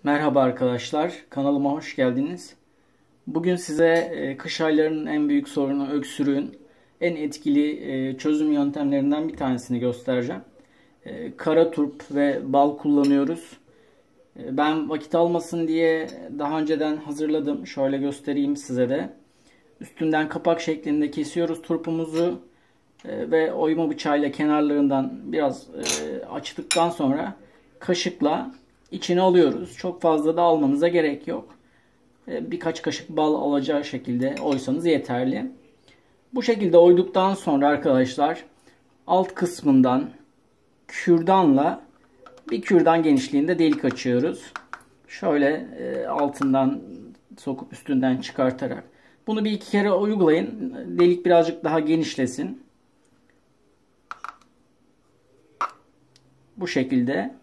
Merhaba arkadaşlar, kanalıma hoş geldiniz. Bugün size kış aylarının en büyük sorunu öksürüğün en etkili çözüm yöntemlerinden bir tanesini göstereceğim. Kara turp ve bal kullanıyoruz. Ben vakit almasın diye daha önceden hazırladım. Şöyle göstereyim size de. Üstünden kapak şeklinde kesiyoruz turpumuzu ve oyma bıçağıyla kenarlarından biraz açtıktan sonra kaşıkla içine alıyoruz. Çok fazla da almanıza gerek yok. Birkaç kaşık bal alacağı şekilde oysanız yeterli. Bu şekilde oyduktan sonra arkadaşlar alt kısmından kürdanla bir kürdan genişliğinde delik açıyoruz. Şöyle altından sokup üstünden çıkartarak. Bunu bir iki kere uygulayın. Delik birazcık daha genişlesin. Bu şekilde.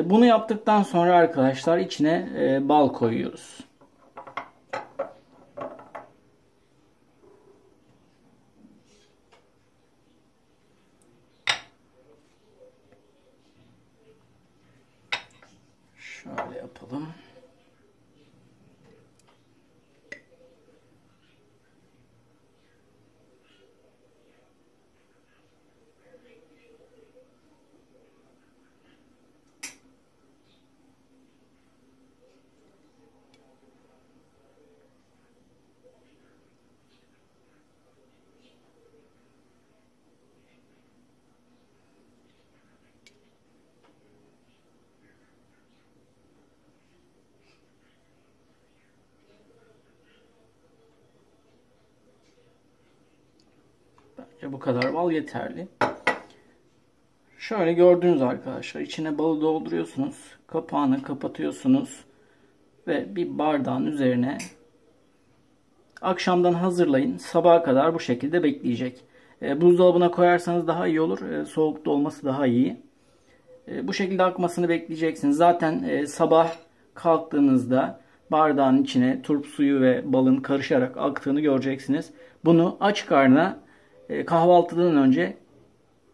Bunu yaptıktan sonra arkadaşlar içine bal koyuyoruz. Şöyle yapalım. Bence bu kadar bal yeterli. Şöyle gördüğünüz arkadaşlar içine balı dolduruyorsunuz. Kapağını kapatıyorsunuz. Ve bir bardağın üzerine akşamdan hazırlayın. Sabaha kadar bu şekilde bekleyecek. Buzdolabına koyarsanız daha iyi olur. Soğukta olması daha iyi. Bu şekilde akmasını bekleyeceksiniz. Zaten sabah kalktığınızda bardağın içine turp suyu ve balın karışarak aktığını göreceksiniz. Bunu aç karnına kahvaltıdan önce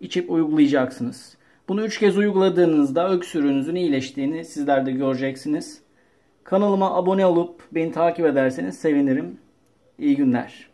içip uygulayacaksınız. Bunu 3 kez uyguladığınızda öksürüğünüzün iyileştiğini sizler de göreceksiniz. Kanalıma abone olup beni takip ederseniz sevinirim. İyi günler.